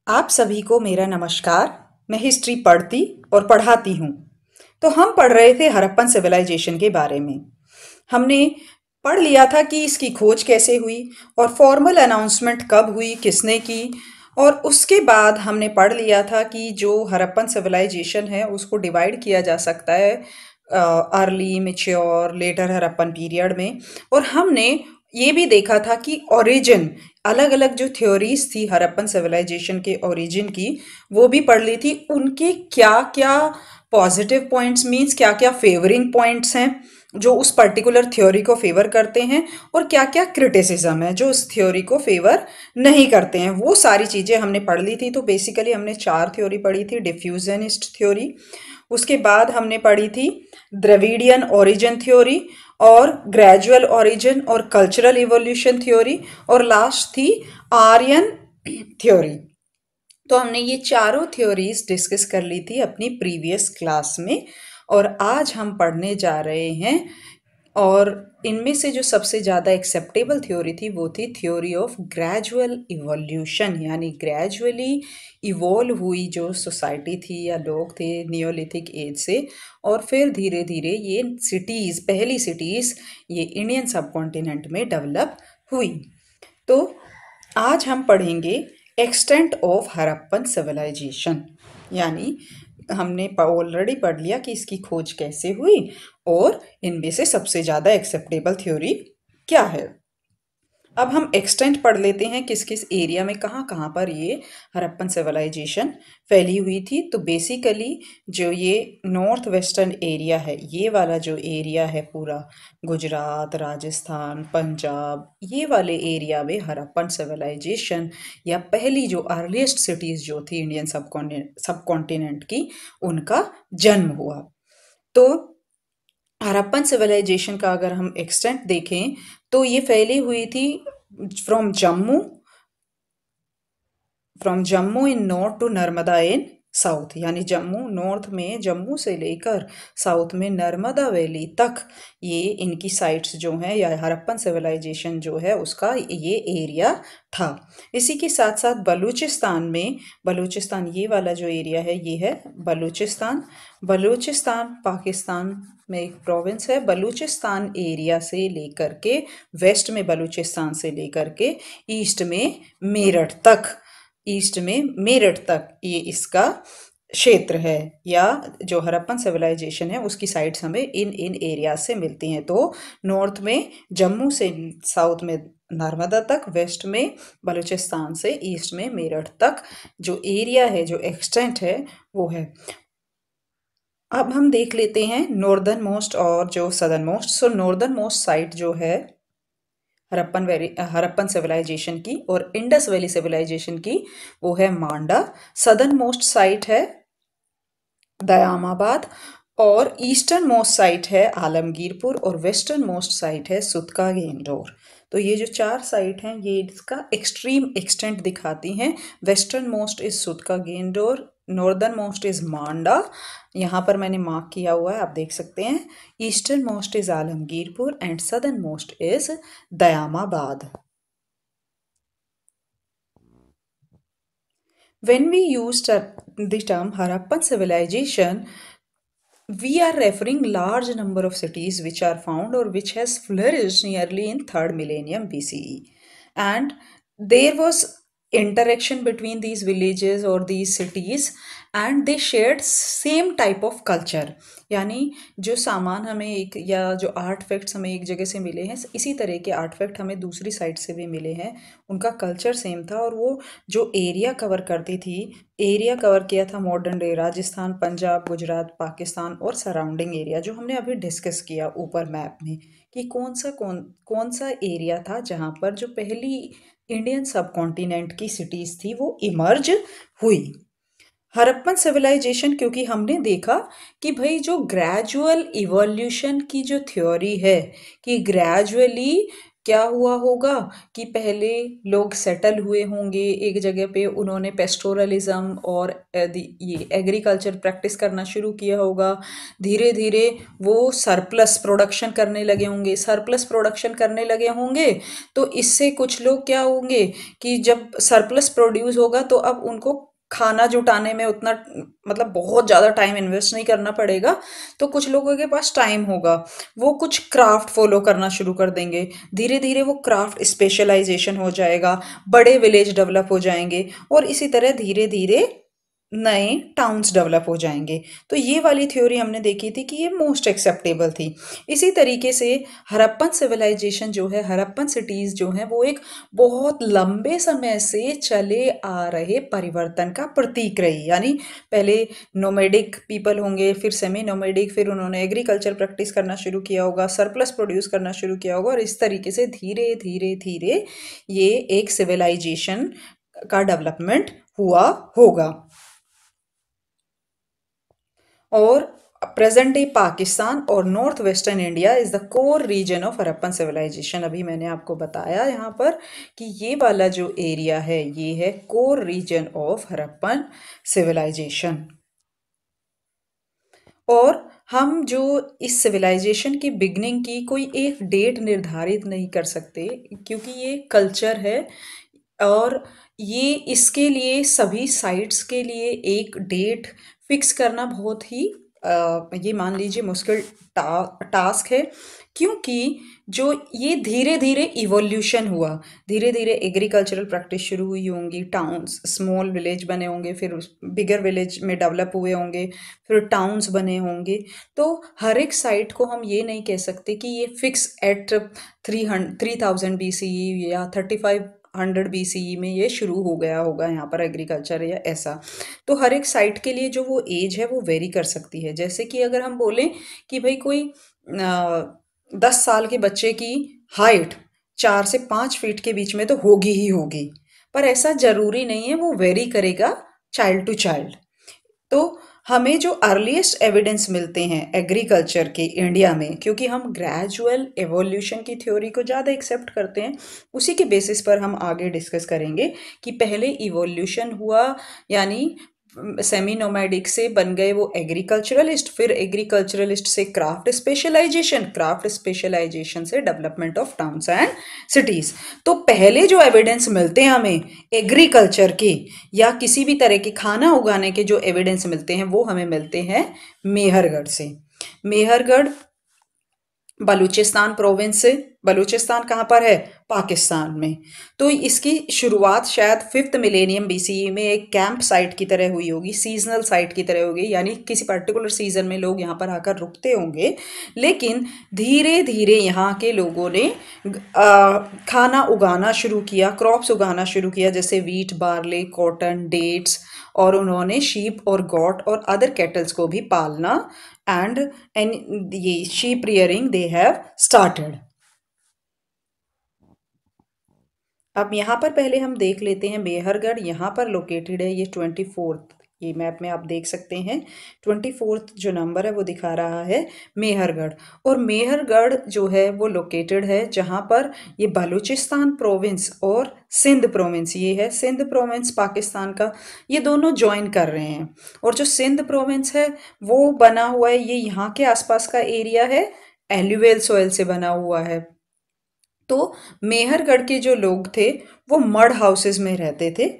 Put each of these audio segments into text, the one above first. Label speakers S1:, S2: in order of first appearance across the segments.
S1: आप सभी को मेरा नमस्कार। मैं हिस्ट्री पढ़ती और पढ़ाती हूँ। तो हम पढ़ रहे थे हड़प्पन सिविलाइजेशन के बारे में। हमने पढ़ लिया था कि इसकी खोज कैसे हुई और फॉर्मल अनाउंसमेंट कब हुई, किसने की। और उसके बाद हमने पढ़ लिया था कि जो हड़प्पन सिविलाइजेशन है उसको डिवाइड किया जा सकता है early, mature, later Harappan period में। और हमने ये भी देखा था कि ओरिजिन, अलग अलग जो थ्योरीज थी हड़प्पन सिविलाइजेशन के ओरिजिन की, वो भी पढ़ ली थी। उनके क्या क्या पॉजिटिव पॉइंट्स, मीन्स क्या क्या फेवरिंग पॉइंट्स हैं जो उस पर्टिकुलर थ्योरी को फेवर करते हैं, और क्या क्या क्रिटिसिज्म है जो उस थ्योरी को फेवर नहीं करते हैं। वो सारी चीज़ें हमने पढ़ ली थी। तो बेसिकली हमने चार थ्योरी पढ़ी थी। डिफ्यूजनिस्ट थ्योरी, उसके बाद हमने पढ़ी थी द्रविडियन ओरिजिन थ्योरी, और ग्रेजुअल ओरिजिन और कल्चरल इवोल्यूशन थ्योरी, और लास्ट थी आर्यन थ्योरी। तो हमने ये चारों थ्योरीज डिस्कस कर ली थी अपनी प्रीवियस क्लास में। और आज हम पढ़ने जा रहे हैं, और इनमें से जो सबसे ज़्यादा एक्सेप्टेबल थ्योरी थी वो थी थ्योरी ऑफ ग्रेजुअल इवोल्यूशन, यानी ग्रेजुअली इवॉल्व हुई जो सोसाइटी थी या लोग थे नियोलिथिक एज से, और फिर धीरे धीरे ये सिटीज़, पहली सिटीज़ ये इंडियन सब कॉन्टिनेंट में डेवलप हुई। तो आज हम पढ़ेंगे एक्सटेंट ऑफ हड़प्पन सिविलाइजेशन, यानी हमने ऑलरेडी पढ़ लिया कि इसकी खोज कैसे हुई और इनमें से सबसे ज़्यादा एक्सेप्टेबल थ्योरी क्या है। अब हम एक्सटेंट पढ़ लेते हैं, किस किस एरिया में, कहाँ कहाँ पर ये हड़प्पन सिविलाइजेशन फैली हुई थी। तो बेसिकली जो ये नॉर्थ वेस्टर्न एरिया है, ये वाला जो एरिया है पूरा, गुजरात, राजस्थान, पंजाब, ये वाले एरिया में हड़प्पन सिविलाइजेशन या पहली जो अर्लीस्ट सिटीज़ जो थी इंडियन सब कॉन्टिनेंट की, उनका जन्म हुआ। तो हड़प्पन सिविलाइजेशन का अगर हम एक्सटेंट देखें तो ये फैली हुई थी from Jammu from Jammu in north to Narmada in south, यानी जम्मू नॉर्थ में, जम्मू से लेकर साउथ में नर्मदा वैली तक ये इनकी साइट्स जो हैं, या हड़प्पन सिविलाइजेशन जो है उसका ये एरिया था। इसी के साथ साथ बलूचिस्तान में, बलूचिस्तान ये वाला जो एरिया है ये है बलूचिस्तान। बलूचिस्तान पाकिस्तान में एक प्रोविंस है। बलूचिस्तान एरिया से लेकर के, वेस्ट में बलूचिस्तान से लेकर के ईस्ट में मेरठ तक, ईस्ट में मेरठ तक ये इसका क्षेत्र है, या जो हड़प्पन सिविलाइजेशन है उसकी साइट्स हमें इन इन एरिया से मिलती हैं। तो नॉर्थ में जम्मू से साउथ में नर्मदा तक, वेस्ट में बलूचिस्तान से ईस्ट में मेरठ तक जो एरिया है, जो एक्सटेंट है, वो है। अब हम देख लेते हैं नॉर्दर्न मोस्ट और जो सदर्न मोस्ट। सो नॉर्दर्न मोस्ट साइट जो है हड़प्पन सिविलाइजेशन की और इंडस वैली सिविलाइजेशन की, वो है मांडा। सदर्न मोस्ट साइट है दयामाबाद, और ईस्टर्न मोस्ट साइट है आलमगीरपुर, और वेस्टर्न मोस्ट साइट है सुतका गेंडोर। तो ये जो चार साइट हैं ये इसका एक्सट्रीम एक्सटेंट दिखाती हैं। Western most is Sutkagen Dor, northern most is Manda, यहाँ पर मैंने मार्क किया हुआ है, आप देख सकते हैं। Eastern most is Alamgirpur and southern most is Daimabad. When we use the term Harappan civilization, we are referring large number of cities which are found or which has flourished nearly in third millennium BCE, and there was interaction between these villages or these cities, and they shared same type of culture। यानी जो सामान हमें एक, या जो आर्टफैक्ट्स हमें एक जगह से मिले हैं, इसी तरह के आर्टफैक्ट हमें दूसरी साइड से भी मिले हैं। उनका कल्चर सेम था, और वो जो एरिया कवर करती थी, एरिया कवर किया था मॉडर्न डे राजस्थान, पंजाब, गुजरात, पाकिस्तान और सराउंडिंग एरिया, जो हमने अभी डिस्कस किया ऊपर मैप में कि कौन सा एरिया था जहाँ पर जो पहली इंडियन सब कॉन्टिनेंट की सिटीज़ थी वो इमर्ज हुई। हड़प्पन सिविलाइजेशन, क्योंकि हमने देखा कि भाई जो ग्रेजुअल इवोल्यूशन की जो थ्योरी है कि ग्रेजुअली क्या हुआ होगा कि पहले लोग सेटल हुए होंगे एक जगह पे, उन्होंने पेस्टोरलिज्म और ये एग्रीकल्चर प्रैक्टिस करना शुरू किया होगा। धीरे धीरे वो सरप्लस प्रोडक्शन करने लगे होंगे, सरप्लस प्रोडक्शन करने लगे होंगे तो इससे कुछ लोग क्या होंगे कि जब सरप्लस प्रोड्यूस होगा तो अब उनको खाना जुटाने में उतना मतलब बहुत ज़्यादा टाइम इन्वेस्ट नहीं करना पड़ेगा, तो कुछ लोगों के पास टाइम होगा, वो कुछ क्राफ्ट फॉलो करना शुरू कर देंगे। धीरे धीरे वो क्राफ्ट स्पेशलाइजेशन हो जाएगा, बड़े विलेज डेवलप हो जाएंगे और इसी तरह धीरे धीरे नए टाउन्स डेवलप हो जाएंगे। तो ये वाली थ्योरी हमने देखी थी कि ये मोस्ट एक्सेप्टेबल थी। इसी तरीके से हड़प्पन सिविलाइजेशन जो है, हड़प्पन सिटीज़ जो हैं, वो एक बहुत लंबे समय से चले आ रहे परिवर्तन का प्रतीक रही। यानी पहले नोमेडिक पीपल होंगे, फिर सेमी नोमेडिक, फिर उन्होंने एग्रीकल्चर प्रैक्टिस करना शुरू किया होगा, सरप्लस प्रोड्यूस करना शुरू किया होगा और इस तरीके से धीरे धीरे धीरे ये एक सिविलाइजेशन का डेवलपमेंट हुआ होगा। और प्रेजेंट डे पाकिस्तान और north western India is the core region of Harappan civilization. अभी मैंने आपको बताया यहाँ पर कि ये वाला जो एरिया है ये है core region of Harappan civilization. और हम जो इस सिविलाइजेशन की बिगनिंग की कोई एक डेट निर्धारित नहीं कर सकते, क्योंकि ये कल्चर है और ये इसके लिए सभी साइट्स के लिए एक डेट फिक्स करना बहुत ही ये मान लीजिए मुश्किल टास्क है, क्योंकि जो ये धीरे धीरे इवोल्यूशन हुआ, धीरे धीरे एग्रीकल्चरल प्रैक्टिस शुरू हुई होंगी, टाउन्स स्मॉल विलेज बने होंगे, फिर बिगर विलेज में डेवलप हुए होंगे, फिर टाउन्स बने होंगे। तो हर एक साइट को हम ये नहीं कह सकते कि ये फिक्स एट 3000 BCE या 3500 BCE में ये शुरू हो गया होगा यहाँ पर एग्रीकल्चर या ऐसा। तो हर एक साइट के लिए जो वो एज है वो वेरी कर सकती है। जैसे कि अगर हम बोलें कि भाई कोई 10 साल के बच्चे की हाइट 4 से 5 फीट के बीच में तो होगी ही होगी, पर ऐसा जरूरी नहीं है, वो वेरी करेगा चाइल्ड टू चाइल्ड। तो हमें जो अर्लीस्ट एविडेंस मिलते हैं एग्रीकल्चर के इंडिया में, क्योंकि हम ग्रेजुअल एवोल्यूशन की थ्योरी को ज़्यादा एक्सेप्ट करते हैं, उसी के बेसिस पर हम आगे डिस्कस करेंगे कि पहले इवोल्यूशन हुआ, यानी सेमी नोमैडिक से बन गए वो एग्रीकल्चरलिस्ट, फिर एग्रीकल्चरलिस्ट से क्राफ्ट स्पेशलाइजेशन, क्राफ्ट स्पेशलाइजेशन से development of towns and cities. तो पहले जो एविडेंस मिलते हैं हमें एग्रीकल्चर के या किसी भी तरह के खाना उगाने के जो एविडेंस मिलते हैं वो हमें मिलते हैं मेहरगढ़ से। मेहरगढ़ बलूचिस्तान प्रोविंस से, बलूचिस्तान कहाँ पर है? पाकिस्तान में। तो इसकी शुरुआत शायद 5th मिलेनियम BCE में एक कैंप साइट की तरह हुई होगी, सीजनल साइट की तरह होगी, यानी किसी पर्टिकुलर सीजन में लोग यहाँ पर आकर रुकते होंगे। लेकिन धीरे धीरे यहाँ के लोगों ने खाना उगाना शुरू किया, क्रॉप्स उगाना शुरू किया, जैसे वीट, बार्ले, कॉटन, डेट्स, और उन्होंने शीप और गॉट और अदर कैटल्स को भी पालना एंड ये sheep rearing they have started. अब यहाँ पर पहले हम देख लेते हैं मेहरगढ़ यहाँ पर लोकेटेड है, ये 24th, ये मैप में आप देख सकते हैं 24th जो नंबर है वो दिखा रहा है मेहरगढ़। और मेहरगढ़ जो है वो लोकेटेड है जहाँ पर ये बलूचिस्तान प्रोविंस और सिंध प्रोविंस, ये है सिंध प्रोविंस पाकिस्तान का, ये दोनों ज्वाइन कर रहे हैं। और जो सिंध प्रोविंस है वो बना हुआ है, ये यहाँ के आसपास का एरिया है, एल्यूवियल सॉइल से बना हुआ है। तो मेहरगढ़ के जो लोग थे वो मड हाउसेस में रहते थे,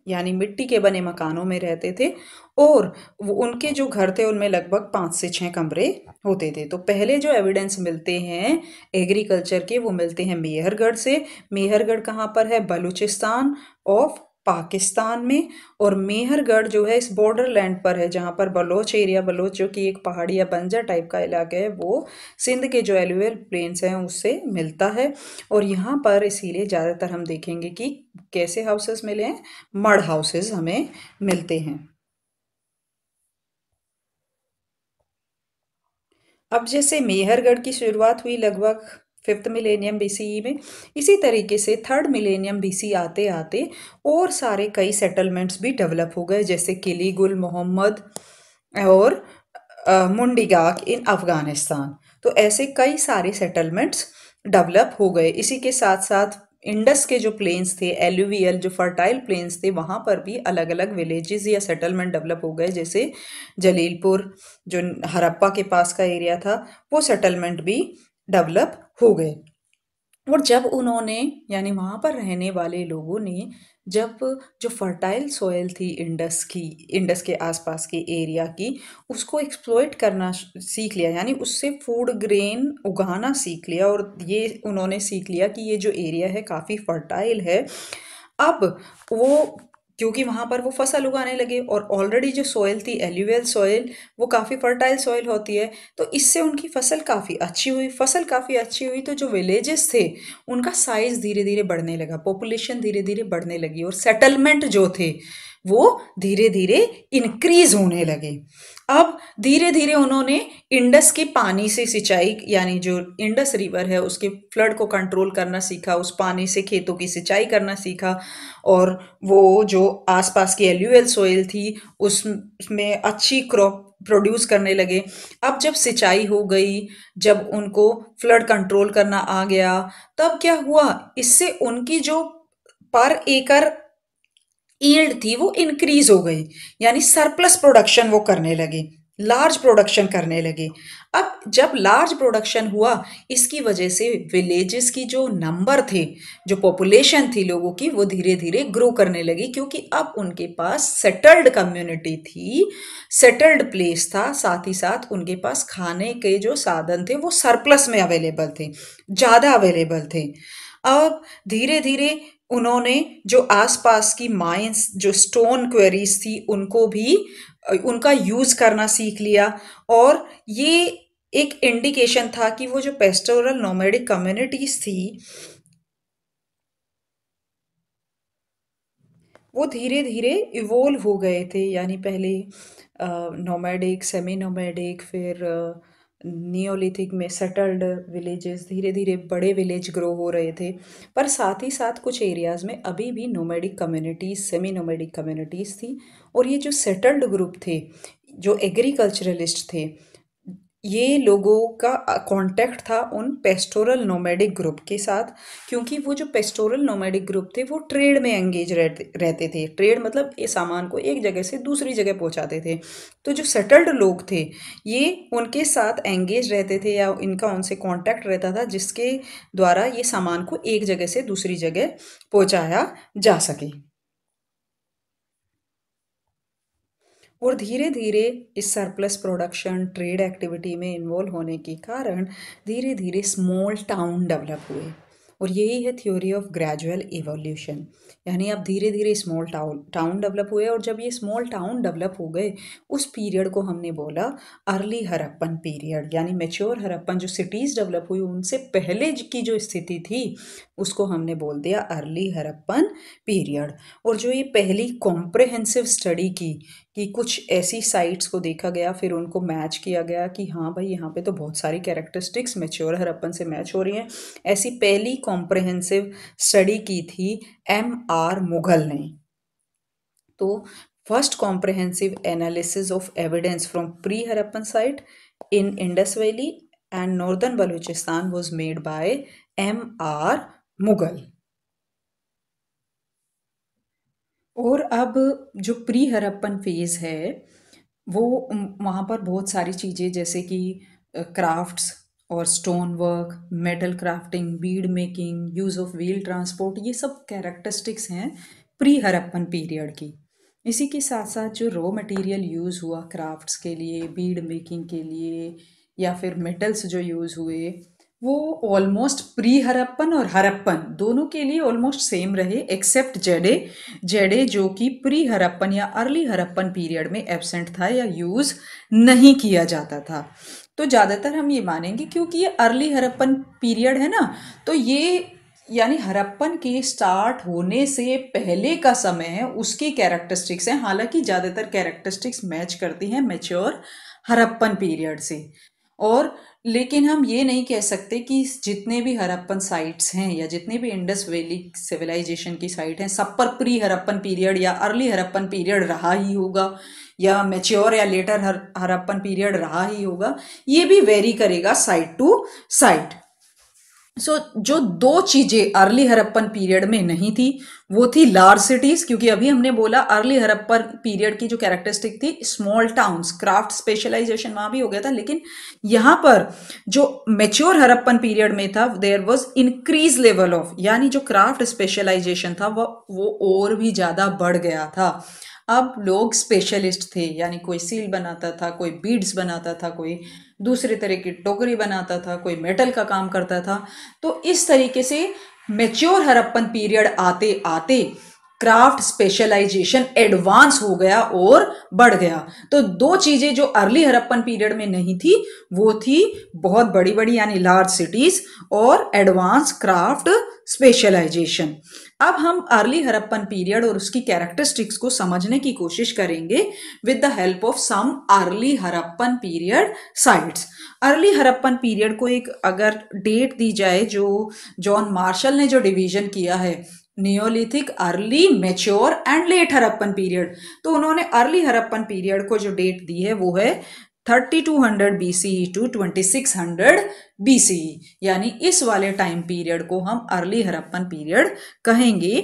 S1: यानी मिट्टी के बने मकानों में रहते थे, और वो उनके जो घर थे उनमें लगभग 5 से 6 कमरे होते थे। तो पहले जो एविडेंस मिलते हैं एग्रीकल्चर के वो मिलते हैं मेहरगढ़ से। मेहरगढ़ कहाँ पर है? बलूचिस्तान ऑफ पाकिस्तान में। और मेहरगढ़ जो है इस बॉर्डर लैंड पर है जहाँ पर बलोच एरिया, बलोच जो कि एक पहाड़ी या बंजर टाइप का इलाका है, वो सिंध के जो एलुवियल प्लेन्स हैं उससे मिलता है। और यहाँ पर इसीलिए ज़्यादातर हम देखेंगे कि कैसे हाउसेस मिले हैं, मड हाउसेस हमें मिलते हैं। अब जैसे मेहरगढ़ की शुरुआत हुई लगभग 5th मिलेनियम BCE में, इसी तरीके से 3rd मिलेनियम BC आते आते और सारे कई सेटलमेंट्स भी डेवलप हो गए, जैसे किलीगुल मोहम्मद और मुंडीगाक इन अफ़गानिस्तान। तो ऐसे कई सारे सेटलमेंट्स डेवलप हो गए। इसी के साथ साथ इंडस के जो प्लेन्स थे, एलुवियल जो फर्टाइल प्लेन्स थे, वहाँ पर भी अलग अलग विलेजेस या सेटलमेंट डेवलप हो गए। जैसे जलीलपुर जो हड़प्पा के पास का एरिया था, वो सेटलमेंट भी डेवलप हो गए। और जब उन्होंने, यानी वहाँ पर रहने वाले लोगों ने, जब जो फर्टाइल सॉइल थी इंडस की, इंडस के आसपास के एरिया की, उसको एक्सप्लॉइट करना सीख लिया, यानी उससे फूड ग्रेन उगाना सीख लिया, और ये उन्होंने सीख लिया कि ये जो एरिया है काफ़ी फर्टाइल है। अब वो, क्योंकि वहाँ पर वो फसल उगाने लगे, और ऑलरेडी जो सॉइल थी एल्यूवियल सॉइल, वो काफ़ी फर्टाइल सॉइल होती है, तो इससे उनकी फसल काफ़ी अच्छी हुई। फसल काफ़ी अच्छी हुई तो जो विलेजेस थे उनका साइज़ धीरे धीरे बढ़ने लगा, पॉपुलेशन धीरे धीरे बढ़ने लगी, और सेटलमेंट जो थे वो धीरे धीरे इंक्रीज होने लगे। अब धीरे धीरे उन्होंने इंडस के पानी से सिंचाई, यानी जो इंडस रिवर है उसके फ्लड को कंट्रोल करना सीखा, उस पानी से खेतों की सिंचाई करना सीखा, और वो जो आसपास की एल्यूवियल सॉइल थी उसमें अच्छी क्रॉप प्रोड्यूस करने लगे। अब जब सिंचाई हो गई, जब उनको फ्लड कंट्रोल करना आ गया, तब क्या हुआ, इससे उनकी जो पर एकड़ ईल्ड थी वो इंक्रीज हो गई, यानी सरप्लस प्रोडक्शन वो करने लगे, लार्ज प्रोडक्शन करने लगे। अब जब लार्ज प्रोडक्शन हुआ, इसकी वजह से विलेजेस की जो नंबर थे, जो पॉपुलेशन थी लोगों की, वो धीरे धीरे ग्रो करने लगी, क्योंकि अब उनके पास सेटल्ड कम्युनिटी थी, सेटल्ड प्लेस था, साथ ही साथ उनके पास खाने के जो साधन थे वो सरप्लस में अवेलेबल थे, ज़्यादा अवेलेबल थे। अब धीरे धीरे उन्होंने जो आसपास की माइंस, जो स्टोन क्वेरीज थी, उनको भी उनका यूज करना सीख लिया, और ये एक इंडिकेशन था कि वो जो पेस्टोरल नोमैडिक कम्युनिटीज थी, वो धीरे धीरे इवोल्व हो गए थे। यानी पहले नोमैडिक, सेमी नोमैडिक, फिर नियोलिथिक में सेटल्ड विलेजेस, धीरे धीरे बड़े विलेज ग्रो हो रहे थे। पर साथ ही साथ कुछ एरियाज़ में अभी भी nomadic communities, semi nomadic communities थी, और ये जो सेटल्ड ग्रुप थे, जो एग्रीकल्चरलिस्ट थे, ये लोगों का कांटेक्ट था उन पेस्टोरल नोमैडिक ग्रुप के साथ, क्योंकि वो जो पेस्टोरल नोमैडिक ग्रुप थे वो ट्रेड में एंगेज रहते थे। ट्रेड मतलब ये सामान को एक जगह से दूसरी जगह पहुंचाते थे। तो जो सेटल्ड लोग थे, ये उनके साथ एंगेज रहते थे, या इनका उनसे कांटेक्ट रहता था, जिसके द्वारा ये सामान को एक जगह से दूसरी जगह पहुंचाया जा सके। और धीरे धीरे इस सरप्लस प्रोडक्शन, ट्रेड एक्टिविटी में इन्वॉल्व होने के कारण धीरे धीरे स्मॉल टाउन डेवलप हुए, और यही है थ्योरी ऑफ ग्रेजुअल इवोल्यूशन। यानी अब धीरे धीरे स्मॉल टाउन टाउन डेवलप हुए, और जब ये स्मॉल टाउन डेवलप हो गए, उस पीरियड को हमने बोला अर्ली हड़प्पन पीरियड। यानी मेच्योर हड़प्पन जो सिटीज़ डेवलप हुई उनसे पहले की जो स्थिति थी, उसको हमने बोल दिया अर्ली हड़प्पन पीरियड। और जो ये पहली कॉम्प्रहेंसिव स्टडी की, कि कुछ ऐसी साइट्स को देखा गया, फिर उनको मैच किया गया कि हाँ भाई, यहाँ पे तो बहुत सारी कैरेक्टरिस्टिक्स मैच्योर हड़प्पन से मैच हो रही हैं, ऐसी पहली कॉम्प्रहेंसिव स्टडी की थी M.R. मुगल ने। तो first comprehensive analysis of evidence from pre Harappan site in Indus valley and northern Balochistan was made by M.R. Mughal. और अब जो प्री हड़प्पन फेज़ है, वो वहाँ पर बहुत सारी चीज़ें, जैसे कि क्राफ्ट्स और stone work, metal crafting, bead making, use of wheel transport, ये सब कैरेक्टरिस्टिक्स हैं प्री हड़प्पन पीरियड की। इसी के साथ साथ जो रॉ मटेरियल यूज़ हुआ क्राफ्ट्स के लिए, बीड मेकिंग के लिए, या फिर मेटल्स जो यूज़ हुए, वो ऑलमोस्ट प्री हड़प्पन और हड़प्पन दोनों के लिए ऑलमोस्ट सेम रहे, एक्सेप्ट जेडे। जेडे जो कि प्री हड़प्पन या अर्ली हड़प्पन पीरियड में एब्सेंट था या यूज़ नहीं किया जाता था। तो ज़्यादातर हम ये मानेंगे, क्योंकि ये अर्ली हड़प्पन पीरियड है ना, तो ये यानी हड़प्पन के स्टार्ट होने से पहले का समय है, उसकी कैरेक्टरिस्टिक्स हैं। हालांकि ज़्यादातर कैरेक्टरिस्टिक्स मैच करती हैं मैच्योर हड़प्पन पीरियड से। और लेकिन हम ये नहीं कह सकते कि जितने भी हड़प्पन साइट्स हैं, या जितने भी इंडस वैली सिविलाइजेशन की साइट हैं, सब पर प्री हड़प्पन पीरियड या अर्ली हड़प्पन पीरियड रहा ही होगा, या मैच्योर या लेटर हड़प्पन पीरियड रहा ही होगा। ये भी वेरी करेगा साइट टू साइट। जो दो चीजें अर्ली हड़प्पन पीरियड में नहीं थी वो थी लार्ज सिटीज, क्योंकि अभी हमने बोला अर्ली हड़प्पन पीरियड की जो कैरेक्टरिस्टिक थी स्मॉल टाउन्स, क्राफ्ट स्पेशलाइजेशन वहां भी हो गया था, लेकिन यहां पर जो मेच्योर हड़प्पन पीरियड में था there was increase level of, यानी जो क्राफ्ट स्पेशलाइजेशन था वो और भी ज्यादा बढ़ गया था। अब लोग स्पेशलिस्ट थे, यानी कोई सील बनाता था, कोई बीड्स बनाता था, कोई दूसरे तरह की टोकरी बनाता था, कोई मेटल का काम करता था। तो इस तरीके से मेच्योर हड़प्पन पीरियड आते आते क्राफ्ट स्पेशलाइजेशन एडवांस हो गया और बढ़ गया। तो दो चीजें जो अर्ली हड़प्पन पीरियड में नहीं थी वो थी बहुत बड़ी बड़ी यानी लार्ज सिटीज और एडवांस क्राफ्ट स्पेशलाइजेशन। अब हम अर्ली हड़प्पन पीरियड और उसकी कैरेक्टरिस्टिक्स को समझने की कोशिश करेंगे with the help of some early Harappan period sites. Early Harappan period को एक अगर डेट दी जाए जो जॉन मार्शल ने जो डिवीजन किया है Neolithic, early, mature and let Harappan period, तो उन्होंने अर्ली हड़प्पन पीरियड को जो डेट दी है वो है 3200 बीसीई टू 2600 बीसीई, यानी इस वाले टाइम पीरियड को हम अर्ली हड़प्पन पीरियड कहेंगे।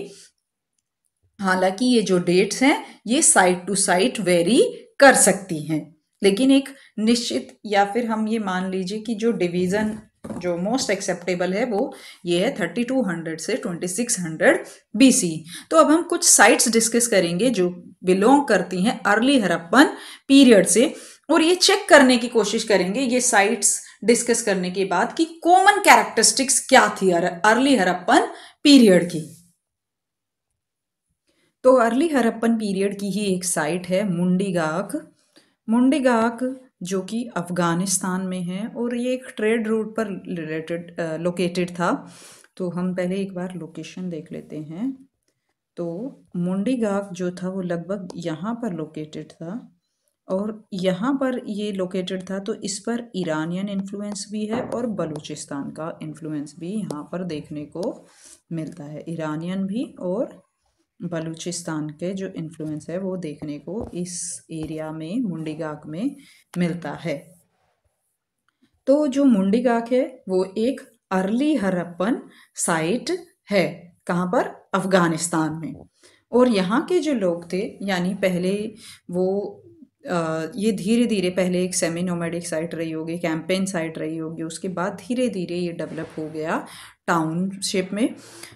S1: हालांकि ये जो डेट्स हैं ये साइट टू साइट वेरी कर सकती हैं, लेकिन एक निश्चित या फिर हम ये मान लीजिए कि जो डिवीजन जो मोस्ट एक्सेप्टेबल है वो ये है 3200 से 2600 बीसी। तो अब हम कुछ साइट्स डिस्कस करेंगे जो बिलोंग करती हैं अर्ली हड़प्पन पीरियड से, और ये चेक करने की कोशिश करेंगे ये साइट्स डिस्कस करने के बाद कि कॉमन कैरेक्टरिस्टिक्स क्या थी अर्ली हड़प्पन पीरियड की। तो अर्ली हड़प्पन पीरियड की ही एक साइट है मुंडीगाक। मुंडीगाक जो कि अफगानिस्तान में है और ये एक ट्रेड रूट पर लोकेटेड था। तो हम पहले एक बार लोकेशन देख लेते हैं। तो मुंडीगाक जो था वो लगभग यहाँ पर लोकेटेड था, और यहाँ पर ये लोकेटेड था तो इस पर ईरानियन इन्फ्लुएंस भी है और बलूचिस्तान का इन्फ्लुएंस भी यहाँ पर देखने को मिलता है। ईरानियन भी और बलूचिस्तान के जो इन्फ्लुएंस है वो देखने को इस एरिया में मुंडीगाक में मिलता है। तो जो मुंडीगाक है वो एक अर्ली हड़प्पन साइट है। कहाँ पर? अफगानिस्तान में। और यहाँ के जो लोग थे यानी पहले वो ये धीरे धीरे पहले एक सेमी नोमैडिक साइट रही होगी, कैंपेन साइट रही होगी, उसके बाद धीरे धीरे ये डेवलप हो गया टाउनशिप में।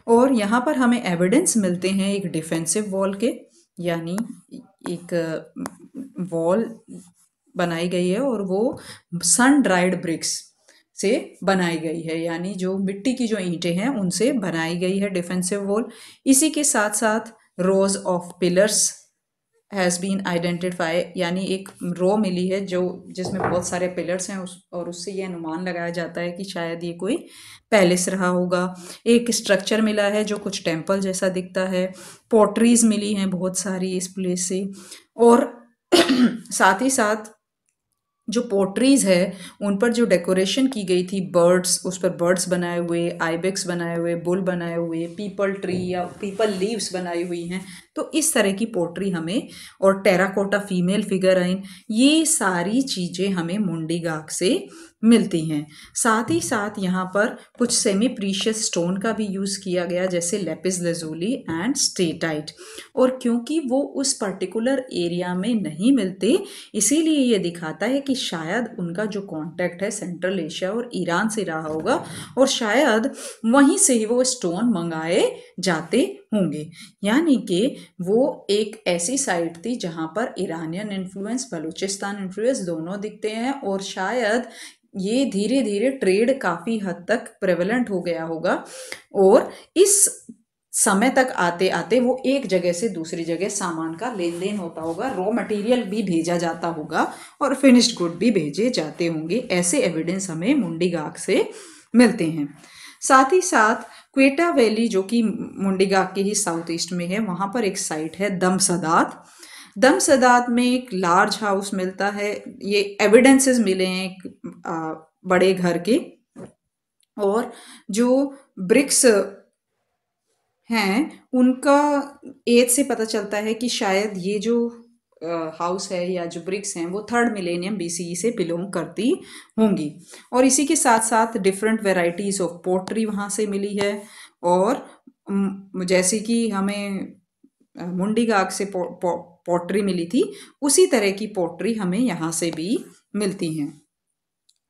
S1: और यहाँ पर हमें एविडेंस मिलते हैं एक डिफेंसिव वॉल के, यानी एक वॉल बनाई गई है और वो सन ड्राइड ब्रिक्स से बनाई गई है, यानी जो मिट्टी की जो ईंटें हैं उनसे बनाई गई है डिफेंसिव वॉल। इसी के साथ साथ rows of pillars has been identify, यानी एक रो मिली है जो जिसमें बहुत सारे पिलर्स हैं और उससे ये अनुमान लगाया जाता है कि शायद ये कोई पैलेस रहा होगा। एक स्ट्रक्चर मिला है जो कुछ टेम्पल जैसा दिखता है। पॉटरीज मिली हैं बहुत सारी इस प्लेस से, और साथ ही साथ जो पोट्रीज है उन पर जो डेकोरेशन की गई थी, बर्ड्स, उस पर बर्ड्स बनाए हुए, आइबेक्स बनाए हुए, बुल बनाए हुए, पीपल ट्री या पीपल लीव्स बनाई हुई हैं। तो इस तरह की पोट्री हमें, और टेराकोटा फीमेल फिगराइन, ये सारी चीज़ें हमें मुंडीगाक से मिलती हैं। साथ ही साथ यहाँ पर कुछ सेमी प्रीशियस स्टोन का भी यूज़ किया गया जैसे लेपिस लजूली एंड स्टेटाइट। और क्योंकि वो उस पर्टिकुलर एरिया में नहीं मिलते इसीलिए ये दिखाता है कि शायद उनका जो कांटेक्ट है सेंट्रल एशिया और ईरान से रहा होगा, और शायद वहीं से ही वो स्टोन मंगाए जाते होंगे। यानी कि वो एक ऐसी साइट थी जहाँ पर ईरानियन इन्फ्लुएंस, बलूचिस्तान इन्फ्लुएंस दोनों दिखते हैं, और शायद ये धीरे धीरे ट्रेड काफ़ी हद तक प्रेवलेंट हो गया होगा, और इस समय तक आते आते वो एक जगह से दूसरी जगह सामान का लेन देन होता होगा, रॉ मटेरियल भी भेजा जाता होगा और फिनिश्ड गुड भी भेजे जाते होंगे। ऐसे एविडेंस हमें मुंडीगाक से मिलते हैं। साथ ही साथ क्वेटा वैली जो कि मुंडीगाक के ही साउथ ईस्ट में है, वहाँ पर एक साइट है दमसदात। दमसदात में एक लार्ज हाउस मिलता है, ये एविडेंसेस मिले हैं एक बड़े घर के, और जो ब्रिक्स हैं उनका एज से पता चलता है कि शायद ये जो हाउस है या जो ब्रिक्स हैं वो 3rd मिलेनियम BCE से बिलोंग करती होंगी। और इसी के साथ साथ डिफरेंट वेराइटीज़ ऑफ पोट्री वहाँ से मिली है। और जैसे कि हमें मुंडीगाग से पोट्री मिली थी, उसी तरह की पोट्री हमें यहाँ से भी मिलती हैं।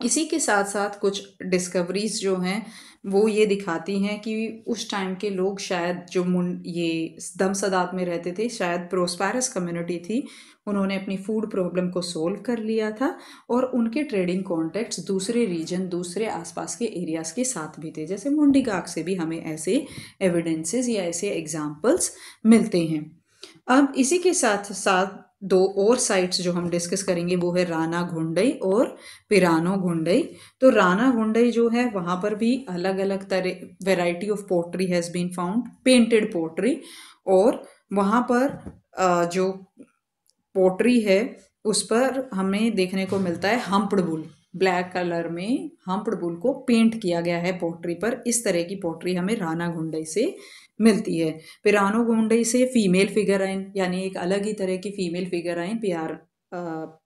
S1: इसी के साथ साथ कुछ डिस्कवरीज जो हैं वो ये दिखाती हैं कि उस टाइम के लोग शायद जो ये दमसदात में रहते थे, शायद प्रोस्पेरस कम्युनिटी थी, उन्होंने अपनी फूड प्रॉब्लम को सोल्व कर लिया था और उनके ट्रेडिंग कॉन्टेक्ट्स दूसरे रीजन, दूसरे आसपास के एरियाज़ के साथ भी थे। जैसे मुंडीगाग से भी हमें ऐसे एविडेंसेस या ऐसे एग्जाम्पल्स मिलते हैं। अब इसी के साथ साथ 2 और साइट्स जो हम डिस्कस करेंगे वो है राना घुंडई और पिरानो घुंडई। तो राना घुंडई जो है वहाँ पर भी अलग अलग तरह variety of pottery has been found, painted pottery. और वहाँ पर जो पोट्री है उस पर हमें देखने को मिलता है हम्प्ड बुल, ब्लैक कलर में हम्प्ड बुल को पेंट किया गया है पोट्री पर। इस तरह की पोट्री हमें राना घुंडई से मिलती है। पिरानो घुंडई से फीमेल फिगराइन, यानी एक अलग ही तरह की फीमेल फिगराइन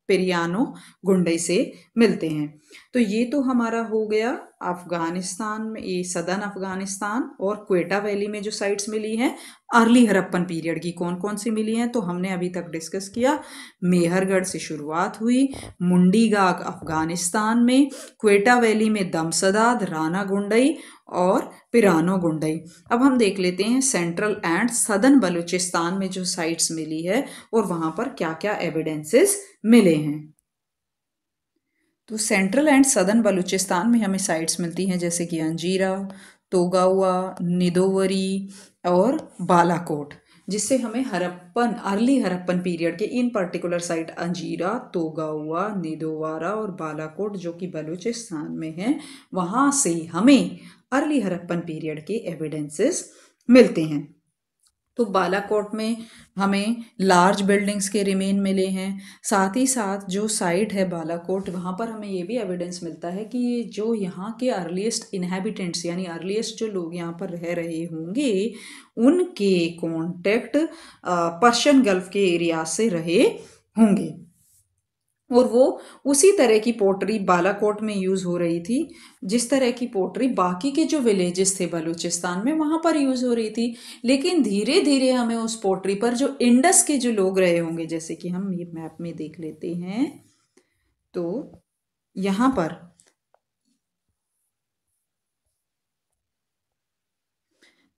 S1: पिरियानो घुंडई से मिलते हैं। तो ये तो हमारा हो गया अफगानिस्तान में, ये सदर्न अफगानिस्तान और क्वेटा वैली में जो साइट्स मिली हैं अर्ली हड़प्पन पीरियड की कौन कौन सी मिली हैं। तो हमने अभी तक डिस्कस किया, मेहरगढ़ से शुरुआत हुई, मुंडीगाग अफगानिस्तान में, क्वेटा वैली में दमसदाद, राना घुंडई और पिरानो घुंडई। अब हम देख लेते हैं सेंट्रल एंड सदर्न बलूचिस्तान में जो साइट्स मिली है और वहां पर क्या क्या एविडेंसेस मिले हैं। तो सेंट्रल एंड सदर्न बलूचिस्तान में हमें साइट्स मिलती हैं जैसे कि अंजीरा, तोगावा, निदोवरी और बालाकोट, जिससे हमें हड़प्पन, अर्ली हड़प्पन पीरियड के इन पर्टिकुलर साइट अंजीरा, तोगावा, निदोवारा और बालाकोट जो कि बलूचिस्तान में है, वहाँ से हमें अर्ली हड़प्पन पीरियड के एविडेंसेस मिलते हैं। तो बालाकोट में हमें लार्ज बिल्डिंग्स के रिमेन मिले हैं। साथ ही साथ जो साइट है बालाकोट, वहाँ पर हमें ये भी एविडेंस मिलता है कि जो यहाँ के अर्लीस्ट इनहेबिटेंट्स यानी अर्लीस्ट जो लोग यहाँ पर रह रहे होंगे उनके कॉन्टेक्ट पर्शियन गल्फ के एरिया से रहे होंगे और वो उसी तरह की पोट्री बालाकोट में यूज़ हो रही थी जिस तरह की पोट्री बाकी के जो विलेजेस थे बलूचिस्तान में वहाँ पर यूज़ हो रही थी। लेकिन धीरे धीरे हमें उस पोट्री पर जो इंडस के जो लोग रहे होंगे, जैसे कि हम ये मैप में देख लेते हैं, तो यहाँ पर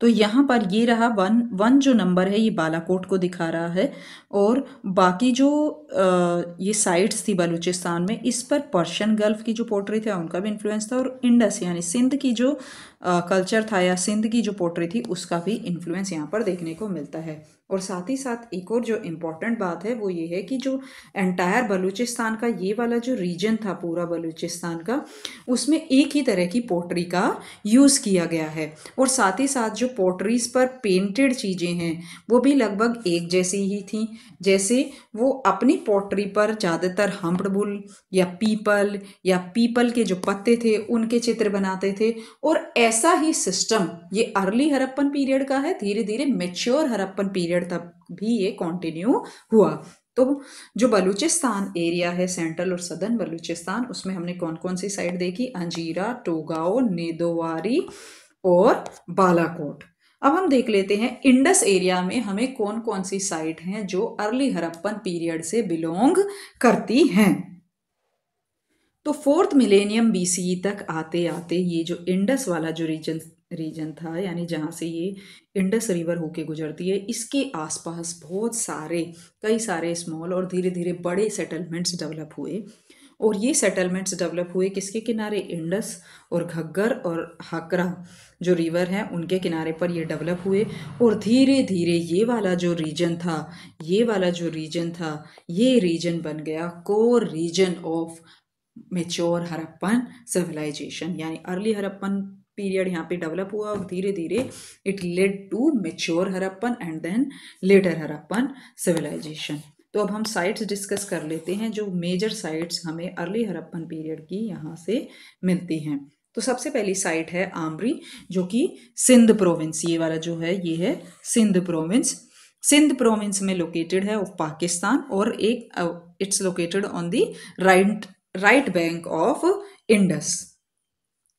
S1: यहाँ पर ये रहा 1 जो नंबर है ये बालाकोट को दिखा रहा है और बाकी जो ये साइट्स थी बलूचिस्तान में इस पर पर्शियन गल्फ की जो पोट्री था उनका भी इन्फ्लुएंस था और इंडस यानी सिंध की जो कल्चर था या सिंध की जो पोट्री थी उसका भी इन्फ्लुएंस यहाँ पर देखने को मिलता है। और साथ ही साथ एक और जो इम्पॉर्टेंट बात है वो ये है कि जो एंटायर बलूचिस्तान का ये वाला जो रीजन था पूरा बलूचिस्तान का, उसमें एक ही तरह की पोट्री का यूज़ किया गया है और साथ ही साथ जो पोट्रीज पर पेंटेड चीज़ें हैं वो भी लगभग एक जैसी ही थी। जैसे वो अपनी पोट्री पर ज़्यादातर हम्प्ड बुल या पीपल के जो पत्ते थे उनके चित्र बनाते थे और ऐसा ही सिस्टम ये अर्ली हड़प्पन पीरियड का है, धीरे धीरे मैच्योर हड़प्पन पीरियड तक भी ये कंटिन्यू हुआ। तो जो बलूचिस्तान एरिया है सेंट्रल और सदर्न बलूचिस्तान, उसमें हमने कौन कौन सी साइट देखी, अंजीरा, टोगाओ, नेदोवारी और बालाकोट। अब हम देख लेते हैं इंडस एरिया में हमें कौन कौन सी साइट हैं जो अर्ली हड़प्पन पीरियड से बिलोंग करती हैं। तो 4th मिलेनियम BCE तक आते आते ये जो इंडस वाला जो रीजन था यानी जहाँ से ये इंडस रिवर होके गुजरती है, इसके आसपास बहुत सारे कई सारे स्मॉल और धीरे धीरे बड़े सेटलमेंट्स डेवलप हुए। और ये सेटलमेंट्स डेवलप हुए किसके किनारे, इंडस और घग्गर और हाकरा जो रिवर हैं उनके किनारे पर ये डेवलप हुए। और धीरे धीरे ये वाला जो रीजन था ये रीजन बन गया core region of mature Harappan civilization, यानी अर्ली हड़प्पन पीरियड यहाँ पे डेवलप हुआ और धीरे धीरे it led to mature Harappan and then later Harappan civilization. तो अब हम साइट्स डिस्कस कर लेते हैं जो मेजर साइट्स हमें अर्ली हड़प्पन पीरियड की यहाँ से मिलती हैं। तो सबसे पहली साइट है आमरी जो कि सिंध प्रोविंस, ये वाला जो है ये है सिंध प्रोविंस। सिंध प्रोविंस में लोकेटेड है ऑफ पाकिस्तान, और एक it's located on the right bank of Indus.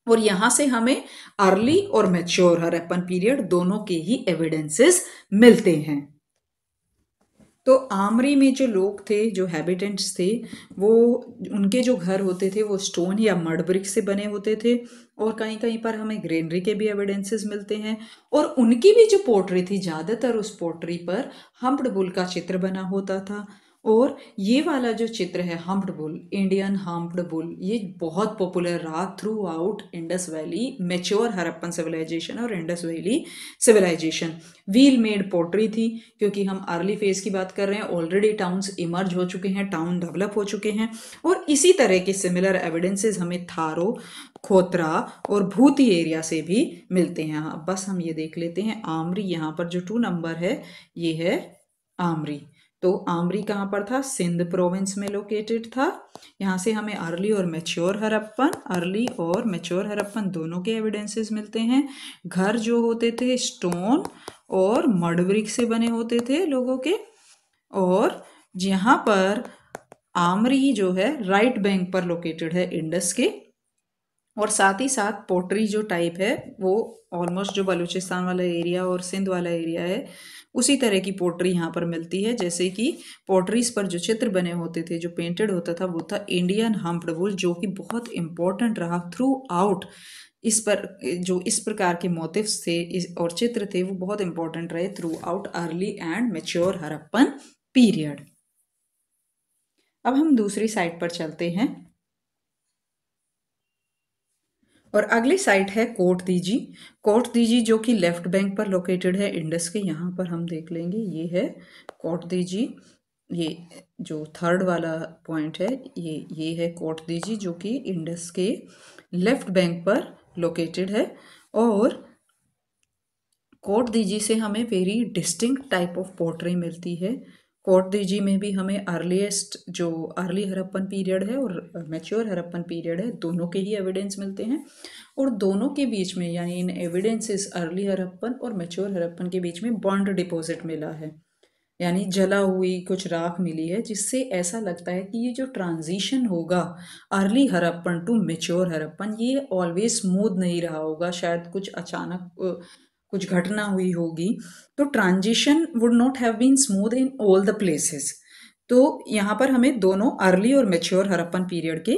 S1: और यहाँ से हमें अर्ली और मैच्योर हड़प्पन पीरियड दोनों के ही एविडेंसेस मिलते हैं। तो आमरी में जो लोग थे, जो हैबिटेंट्स थे, वो उनके जो घर होते थे वो स्टोन या मड ब्रिक से बने होते थे, और कहीं कहीं पर हमें ग्रेनरी के भी एविडेंसेस मिलते हैं। और उनकी भी जो पोट्री थी, ज़्यादातर उस पोट्री पर हम्प्ड बुल का चित्र बना होता था। और ये वाला जो चित्र है humped bull, Indian humped bull, ये बहुत पॉपुलर रहा throughout Indus valley, mature Harappan civilization और Indus valley civilization. Wheel made pottery थी, क्योंकि हम अर्ली फेज की बात कर रहे हैं, ऑलरेडी टाउन्स इमर्ज हो चुके हैं, टाउन डेवलप हो चुके हैं। और इसी तरह के सिमिलर एविडेंसेस हमें थारो, खोतरा और भूती एरिया से भी मिलते हैं। हाँ, बस हम ये देख लेते हैं आमरी, यहाँ पर जो 2 नंबर है ये है आमरी। तो आमरी कहाँ पर था? सिंध प्रोविंस में लोकेटेड था। यहाँ से हमें अर्ली और मैच्योर हड़प्पन दोनों के एविडेंसेस मिलते हैं। घर जो होते थे स्टोन और मड ब्रिक से बने होते थे लोगों के। और यहाँ पर आमरी जो है राइट बैंक पर लोकेटेड है इंडस के। और साथ ही साथ पोट्री जो टाइप है वो ऑलमोस्ट जो बलूचिस्तान वाला एरिया और सिंध वाला एरिया है उसी तरह की पोट्री यहाँ पर मिलती है। जैसे कि पोट्रीज पर जो चित्र बने होते थे, जो पेंटेड होता था, वो था इंडियन हम्प्ड बुल, जो कि बहुत इंपॉर्टेंट रहा थ्रू आउट। इस पर जो इस प्रकार के मोटिव्स थे और चित्र थे वो बहुत इंपॉर्टेंट रहे through out early and mature Harappan period. अब हम दूसरी साइट पर चलते हैं, और अगली साइट है कोट दीजी जो कि लेफ्ट बैंक पर लोकेटेड है इंडस के। यहाँ पर हम देख लेंगे, ये है कोट दीजी, ये जो थर्ड वाला पॉइंट है ये है कोट दीजी, जो कि इंडस के लेफ्ट बैंक पर लोकेटेड है। और कोट दीजी से हमें very distinct type of pottery मिलती है। कोट दीजी में भी हमें अर्लीस्ट जो अर्ली हड़प्पन पीरियड है और मैच्योर हड़प्पन पीरियड है, दोनों के ही एविडेंस मिलते हैं। और दोनों के बीच में, यानी इन एविडेंसेस अर्ली हड़प्पन और मैच्योर हड़प्पन के बीच में बॉन्ड डिपॉजिट मिला है, यानी जला हुई कुछ राख मिली है, जिससे ऐसा लगता है कि ये जो ट्रांजिशन होगा early Harappan to mature Harappan, ये ऑलवेज स्मूथ नहीं रहा होगा। शायद कुछ अचानक कुछ घटना हुई होगी, तो transition would not have been smooth in all the places. तो यहाँ पर हमें दोनों अर्ली और मैच्योर हड़प्पन पीरियड के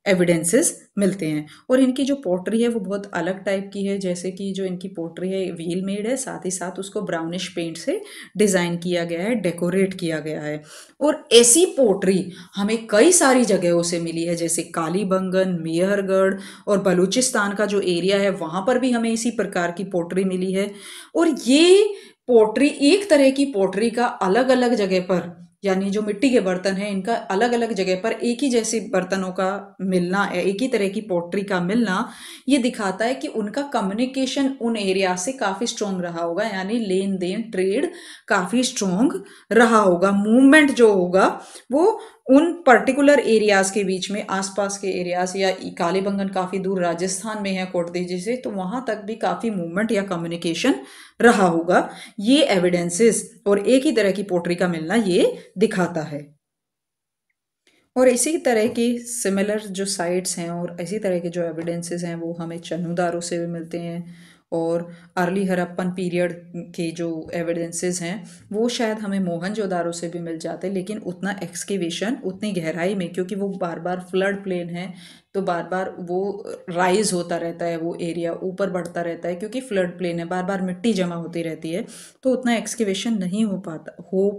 S1: एविडेंसेस मिलते हैं। और इनकी जो पोट्री है वो बहुत अलग टाइप की है। जैसे कि जो इनकी पोट्री है व्हील मेड है, साथ ही साथ उसको ब्राउनिश पेंट से डिज़ाइन किया गया है, डेकोरेट किया गया है। और ऐसी पोट्री हमें कई सारी जगहों से मिली है, जैसे कालीबंगन, मेहरगढ़ और बलूचिस्तान का जो एरिया है वहाँ पर भी हमें इसी प्रकार की पोट्री मिली है। और ये पोट्री, एक तरह की पोट्री का अलग अलग जगह पर, यानी जो मिट्टी के बर्तन हैं इनका अलग अलग जगह पर एक ही जैसे बर्तनों का मिलना, एक ही तरह की पोट्री का मिलना, ये दिखाता है कि उनका कम्युनिकेशन उन एरिया से काफ़ी स्ट्रॉन्ग रहा होगा, यानी लेन देन ट्रेड काफ़ी स्ट्रॉन्ग रहा होगा। मूवमेंट जो होगा वो उन पर्टिकुलर एरियाज के बीच में, आसपास के एरियाज, या कालीबंगन काफ़ी दूर राजस्थान में है कोटदीजी से, तो वहाँ तक भी काफ़ी मूवमेंट या कम्युनिकेशन रहा होगा। ये एविडेंसेस और एक ही तरह की पोट्री का मिलना ये दिखाता है। और इसी तरह की सिमिलर जो साइट्स हैं और इसी तरह के जो एविडेंसेस हैं वो हमें चन्नूदारो से भी मिलते हैं। और अर्ली हड़प्पन पीरियड के जो एविडेंसेस हैं वो शायद हमें मोहनजोदारो से भी मिल जाते हैं, लेकिन उतना एक्सकेवेशन उतनी गहराई में, क्योंकि वो बार बार फ्लड प्लेन है, तो बार बार वो राइज होता रहता है, वो एरिया ऊपर बढ़ता रहता है, क्योंकि फ्लड प्लेन है, बार बार मिट्टी जमा होती रहती है, तो उतना एक्सकेवेशन नहीं हो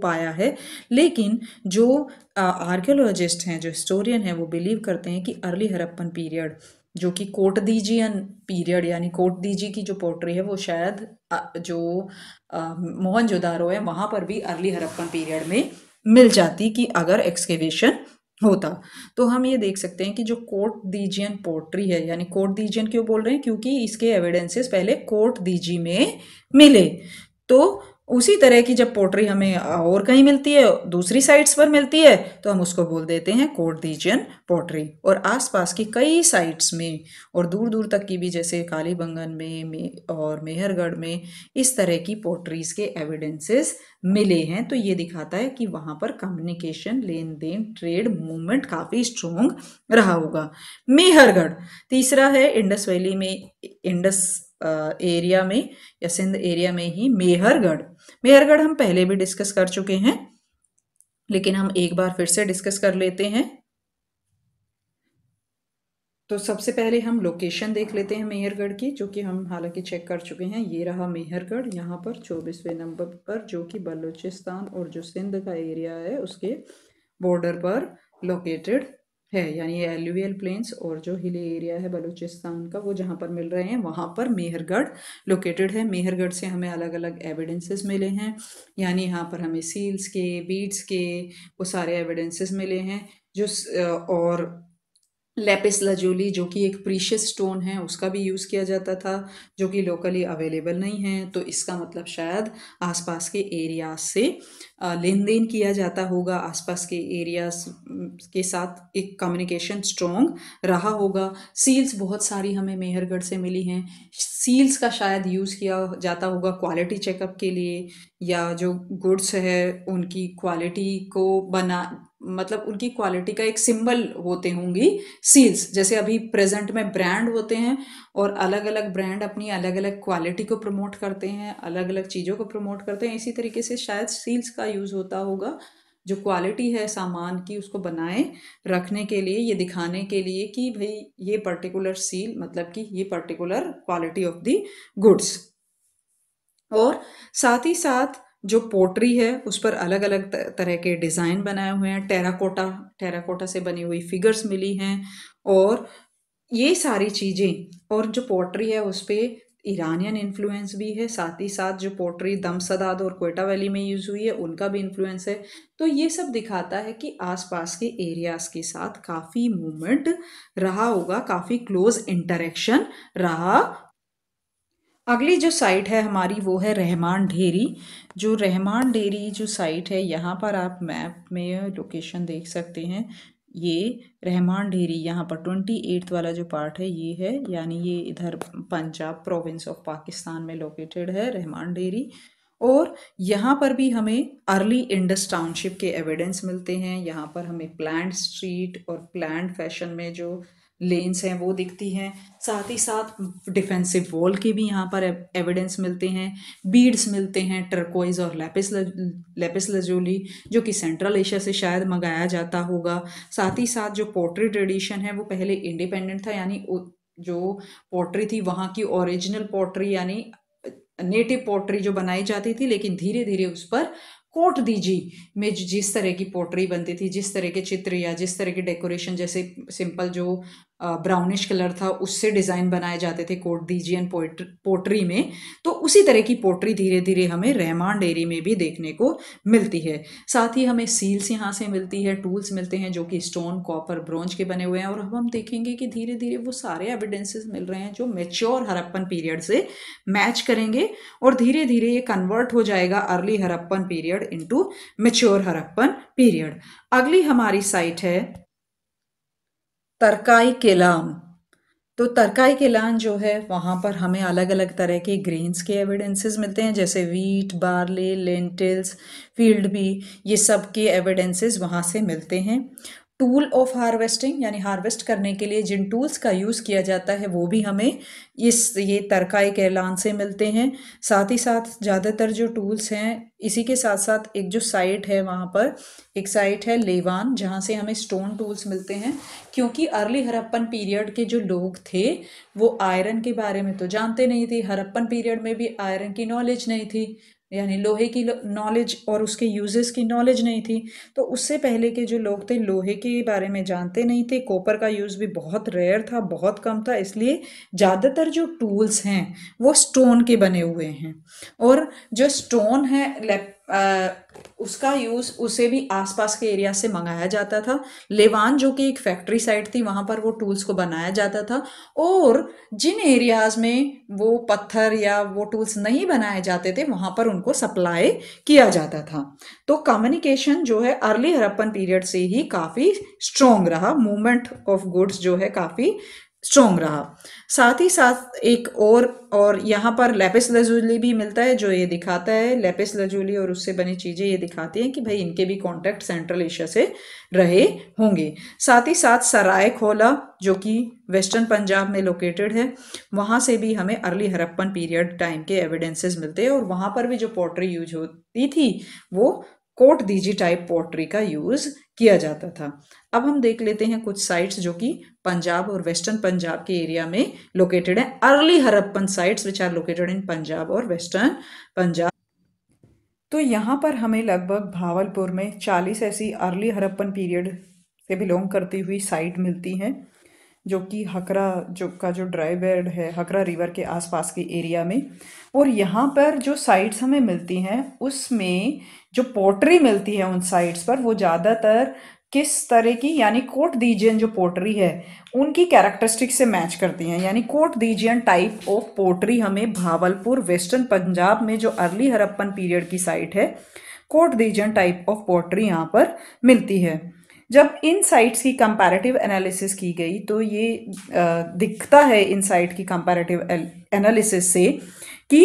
S1: पाया है। लेकिन जो आर्कियोलॉजिस्ट हैं, जो हिस्टोरियन हैं, वो बिलीव करते हैं कि अर्ली हड़प्पन पीरियड, जो कि कोटदीजियन पीरियड, यानी कोटदीजी की जो पोट्री है वो शायद जो मोहनजोदारो है वहाँ पर भी अर्ली हड़प्पन पीरियड में मिल जाती, कि अगर एक्सकेवेशन होता। तो हम ये देख सकते हैं कि जो कोटदीजियन पोट्री है, यानी कोटदीजियन क्यों बोल रहे हैं, क्योंकि इसके एविडेंसेस पहले कोटदीजी में मिले। तो उसी तरह की जब पोट्री हमें और कहीं मिलती है, दूसरी साइट्स पर मिलती है, तो हम उसको बोल देते हैं कोटदीजियन पोट्री। और आसपास की कई साइट्स में और दूर दूर तक की भी, जैसे कालीबंगन में और मेहरगढ़ में, इस तरह की पोट्रीज के एविडेंसेस मिले हैं, तो ये दिखाता है कि वहाँ पर कम्युनिकेशन, लेन देन, ट्रेड, मूवमेंट काफ़ी स्ट्रोंग रहा होगा। मेहरगढ़ तीसरा है, इंडस वैली में, इंडस एरिया में या सिंध एरिया में ही मेहरगढ़। मेहरगढ़ हम पहले भी डिस्कस कर चुके हैं, लेकिन हम एक बार फिर से डिस्कस कर लेते हैं। तो सबसे पहले हम लोकेशन देख लेते हैं मेहरगढ़ की, जो कि हम हालांकि चेक कर चुके हैं। ये रहा मेहरगढ़, यहाँ पर 24वें नंबर पर, जो कि बलूचिस्तान और जो सिंध का एरिया है उसके बॉर्डर पर लोकेटेड है। यानी ये एलुवियल प्लेन्स और जो हिली एरिया है बलूचिस्तान का, वो जहाँ पर मिल रहे हैं वहाँ पर मेहरगढ़ लोकेटेड है। मेहरगढ़ से हमें अलग अलग एविडेंसेस मिले हैं, यानी यहाँ पर हमें सील्स के, बीड्स के, वो सारे एविडेंसेस मिले हैं। जो और लेपिस लाजुली, जो कि एक प्रीशियस स्टोन है, उसका भी यूज़ किया जाता था, जो कि लोकली अवेलेबल नहीं है। तो इसका मतलब शायद आसपास के एरियाज से लेन देन किया जाता होगा, आसपास के एरियाज के साथ एक कम्युनिकेशन स्ट्रॉन्ग रहा होगा। सील्स बहुत सारी हमें मेहरगढ़ से मिली हैं। सील्स का शायद यूज़ किया जाता होगा क्वालिटी चेकअप के लिए, या जो गुड्स है उनकी क्वालिटी को मतलब उनकी क्वालिटी का एक सिंबल होते होंगी सील्स। जैसे अभी प्रेजेंट में ब्रांड होते हैं और अलग अलग ब्रांड अपनी अलग अलग क्वालिटी को प्रमोट करते हैं, अलग अलग चीज़ों को प्रमोट करते हैं। इसी तरीके से शायद सील्स का यूज़ होता होगा, जो क्वालिटी है सामान की उसको बनाए रखने के लिए, ये दिखाने के लिए कि भाई ये पर्टिकुलर सील मतलब कि ये particular quality of the goods. और साथ ही साथ जो पोट्री है उस पर अलग अलग तरह के डिज़ाइन बनाए हुए हैं। टेराकोटा से बनी हुई फिगर्स मिली हैं, और ये सारी चीज़ें, और जो पोट्री है उस पर ईरानियन इन्फ्लुएंस भी है। साथ ही साथ जो पोट्री दमसदाद और क्वेटा वैली में यूज़ हुई है उनका भी इन्फ्लुएंस है। तो ये सब दिखाता है कि आसपास के एरियाज़ के साथ काफ़ी मूवमेंट रहा होगा, काफ़ी क्लोज इंटरेक्शन रहा। अगली जो साइट है हमारी वो है रहमान ढेरी। जो रहमान ढेरी जो साइट है, यहाँ पर आप मैप में लोकेशन देख सकते हैं। ये रहमान ढेरी यहाँ पर 28 वाला जो पार्ट है ये है, यानी ये इधर पंजाब प्रोविंस ऑफ पाकिस्तान में लोकेटेड है रहमान ढेरी। और यहाँ पर भी हमें अर्ली इंडस टाउनशिप के एविडेंस मिलते हैं। यहाँ पर हमें प्लान्ड स्ट्रीट और प्लान्ड फैशन में जो लेन्स हैं वो दिखती हैं। साथ ही साथ डिफेंसिव वॉल के भी यहाँ पर एविडेंस मिलते हैं। बीड्स मिलते हैं, टर्कोइज और लेपिस लजोली, जो कि सेंट्रल एशिया से शायद मंगाया जाता होगा। साथ ही साथ जो पोट्री ट्रेडिशन है वो पहले इंडिपेंडेंट था, यानी जो पोट्री थी वहाँ की ओरिजिनल पोट्री यानी नेटिव पोट्री जो बनाई जाती थी, लेकिन धीरे धीरे उस पर कोट दीजी में जिस तरह की पोट्री बनती थी, जिस तरह के चित्र या जिस तरह की डेकोरेशन, जैसे सिंपल जो ब्राउनिश कलर था उससे डिज़ाइन बनाए जाते थे कोट दीजियन पोट्री में, तो उसी तरह की पोट्री धीरे धीरे हमें रहमान ढेरी में भी देखने को मिलती है। साथ ही हमें सील्स यहाँ से मिलती है, टूल्स मिलते हैं जो कि स्टोन, कॉपर, ब्रोंज के बने हुए हैं। और अब हम देखेंगे कि धीरे धीरे वो सारे एविडेंसेस मिल रहे हैं जो मैच्योर हड़प्पन पीरियड से मैच करेंगे, और धीरे धीरे ये कन्वर्ट हो जाएगा early Harappan period into mature Harappan period. अगली हमारी साइट है तरकाई केलान। तो तरकाई केलान जो है वहाँ पर हमें अलग अलग तरह के ग्रेन्स के एविडेंसेस मिलते हैं, जैसे wheat, barley, lentils, field bean, ये सब के एविडेंसेस वहाँ से मिलते हैं। टूल ऑफ हार्वेस्टिंग, यानी हार्वेस्ट करने के लिए जिन टूल्स का यूज़ किया जाता है वो भी हमें ये तरकाई केलान से मिलते हैं। साथ ही साथ ज़्यादातर जो टूल्स हैं, इसी के साथ साथ एक जो साइट है वहाँ पर एक साइट है लेवान, जहाँ से हमें स्टोन टूल्स मिलते हैं। क्योंकि अर्ली हड़प्पन पीरियड के जो लोग थे वो आयरन के बारे में तो जानते नहीं थे, हड़प्पन पीरियड में भी आयरन की नॉलेज नहीं थी, यानी लोहे की नॉलेज और उसके यूजेस की नॉलेज नहीं थी। तो उससे पहले के जो लोग थे लोहे के बारे में जानते नहीं थे, कॉपर का यूज़ भी बहुत रेयर था, बहुत कम था, इसलिए ज़्यादातर जो टूल्स हैं वो स्टोन के बने हुए हैं। और जो स्टोन है उसका यूज़ उसे भी आसपास के एरिया से मंगाया जाता था। लेवान जो कि एक फैक्ट्री साइट थी, वहाँ पर वो टूल्स को बनाया जाता था। और जिन एरियाज़ में वो पत्थर या वो टूल्स नहीं बनाए जाते थे वहाँ पर उनको सप्लाई किया जाता था। तो कम्युनिकेशन जो है अर्ली हड़प्पन पीरियड से ही काफ़ी स्ट्रॉन्ग रहा, मूवमेंट ऑफ गुड्स जो है काफ़ी स्ट्रॉन्ग रहा। साथ ही साथ एक और यहाँ पर लेपिस लजूली भी मिलता है, जो ये दिखाता है, लेपिस लजूली और उससे बनी चीज़ें ये दिखाती हैं कि भाई इनके भी कॉन्टैक्ट सेंट्रल एशिया से रहे होंगे। साथ ही साथ सराय खोला, जो कि वेस्टर्न पंजाब में लोकेटेड है, वहाँ से भी हमें अर्ली हड़प्पन पीरियड टाइम के एविडेंसेस मिलते हैं, और वहाँ पर भी जो पॉटरी यूज होती थी वो कोट दीजी टाइप पॉटरी का यूज किया जाता था। अब हम देख लेते हैं कुछ साइट्स जो कि पंजाब और वेस्टर्न पंजाब के एरिया में लोकेटेड हैं, early Harappan sites which are located in Punjab और वेस्टर्न पंजाब। तो यहाँ पर हमें लगभग भावलपुर में 40 ऐसी अर्ली हड़प्पन पीरियड से बिलोंग करती हुई साइट मिलती हैं, जो कि हकरा जो ड्राई बेड है हकरा रिवर के आसपास के एरिया में। और यहाँ पर जो साइट्स हमें मिलती हैं उसमें जो पोट्री मिलती है उन साइट्स पर, वो ज़्यादातर किस तरह की, यानी कोट दीजियन जो पोट्री है उनकी कैरेक्टरिस्टिक से मैच करती हैं। यानी coat Dijian type of pottery हमें भावलपुर वेस्टर्न पंजाब में जो अर्ली हड़प्पन पीरियड की साइट है, Kot Dijian type of pottery यहाँ पर मिलती है। जब इन साइट्स की कंपैरेटिव एनालिसिस की गई तो ये दिखता है इन साइट की कंपैरेटिव एनालिसिस से कि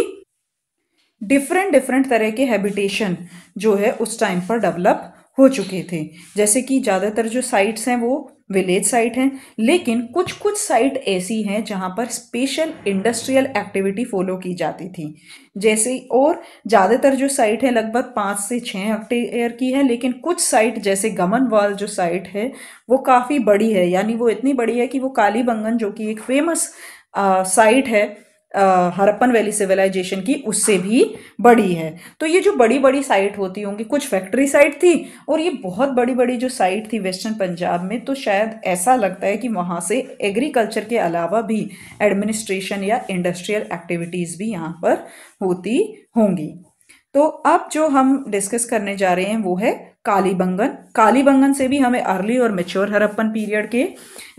S1: डिफरेंट डिफरेंट तरह के हैबिटेशन जो है उस टाइम पर डेवलप हो चुके थे। जैसे कि ज़्यादातर जो साइट्स हैं वो विलेज साइट हैं, लेकिन कुछ कुछ साइट ऐसी हैं जहाँ पर स्पेशल इंडस्ट्रियल एक्टिविटी फॉलो की जाती थी। जैसे और ज़्यादातर जो साइट है लगभग 5 से 6 हेक्टेयर की है, लेकिन कुछ साइट जैसे गमनवाल जो साइट है वो काफ़ी बड़ी है, यानी वो इतनी बड़ी है कि वो कालीबंगन जो कि एक फेमस साइट है हड़प्पन वैली सिविलाइजेशन की, उससे भी बड़ी है। तो ये जो बड़ी बड़ी साइट होती होंगी, कुछ फैक्ट्री साइट थी और ये बहुत बड़ी बड़ी जो साइट थी वेस्टर्न पंजाब में, तो शायद ऐसा लगता है कि वहाँ से एग्रीकल्चर के अलावा भी एडमिनिस्ट्रेशन या इंडस्ट्रियल एक्टिविटीज़ भी यहाँ पर होती होंगी। तो अब जो हम डिस्कस करने जा रहे हैं वो है कालीबंगन। कालीबंगन से भी हमें अर्ली और मेच्योर हड़प्पन पीरियड के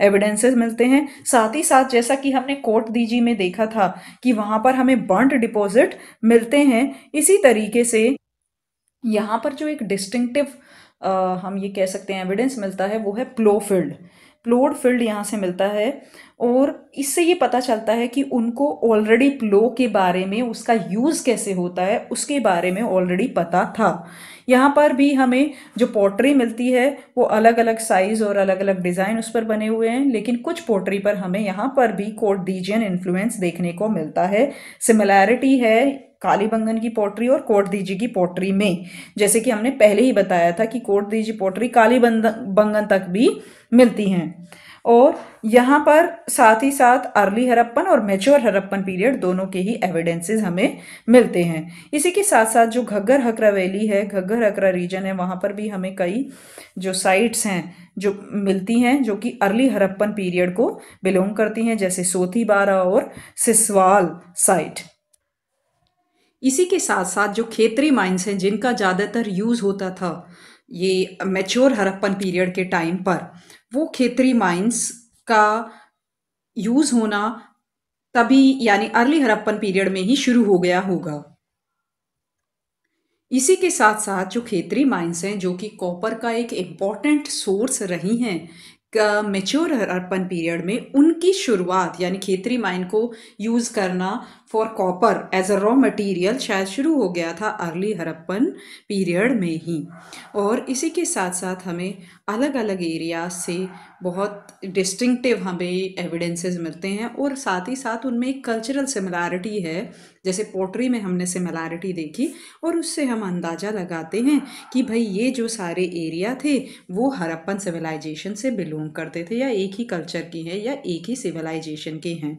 S1: एविडेंसेस मिलते हैं। साथ ही साथ जैसा कि हमने कोट दीजी में देखा था कि वहाँ पर हमें बर्न्ट डिपॉजिट मिलते हैं, इसी तरीके से यहाँ पर जो एक डिस्टिंक्टिव हम ये कह सकते हैं एविडेंस मिलता है वो है प्लोड फील्ड यहाँ से मिलता है। और इससे ये पता चलता है कि उनको ऑलरेडी प्लो के बारे में, उसका यूज़ कैसे होता है उसके बारे में ऑलरेडी पता था। यहाँ पर भी हमें जो पोट्री मिलती है वो अलग अलग साइज़ और अलग अलग डिज़ाइन उस पर बने हुए हैं, लेकिन कुछ पोट्री पर हमें यहाँ पर भी कोटडीजियन इन्फ्लुएंस देखने को मिलता है। सिमिलैरिटी है कालीबंगन की पोट्री और कोटदीजी की पोट्री में, जैसे कि हमने पहले ही बताया था कि कोटदीजी पोट्री कालीबंगन तक भी मिलती हैं। और यहाँ पर साथ ही साथ अर्ली हड़प्पन और मैच्योर हड़प्पन पीरियड दोनों के ही एविडेंसेस हमें मिलते हैं। इसी के साथ साथ जो घग्गर हकरा वैली है, घग्गर हकरा रीजन है, वहाँ पर भी हमें कई जो साइट्स हैं जो मिलती हैं जो कि अर्ली हड़प्पन पीरियड को बिलोंग करती हैं, जैसे सोथीबारा और सिसवाल साइट। इसी के साथ साथ जो खेतरी माइंस हैं जिनका ज़्यादातर यूज़ होता था ये मैच्योर हड़प्पन पीरियड के टाइम पर, वो खेतरी माइंस का यूज़ होना तभी यानी अर्ली हड़प्पन पीरियड में ही शुरू हो गया होगा। इसी के साथ साथ जो खेतरी माइंस हैं जो कि कॉपर का एक इम्पॉर्टेंट सोर्स रही हैं मैच्योर हड़प्पन पीरियड में, उनकी शुरुआत यानी खेतरी माइन को यूज़ करना for copper as a raw material शायद शुरू हो गया था अर्ली हड़प्पन पीरियड में ही। और इसी के साथ साथ हमें अलग अलग एरियाज से बहुत डिस्टिंक्टिव हमें एविडेंसेस मिलते हैं, और साथ ही साथ उनमें एक कल्चरल सिमिलैरिटी है। जैसे पोट्री में हमने सिमिलैरिटी देखी और उससे हम अंदाज़ा लगाते हैं कि भाई ये जो सारे एरिया थे वो हड़प्पन सिविलाइजेशन से बिलोंग करते थे, या एक ही कल्चर के हैं, या एक ही सिविलाइजेशन के हैं।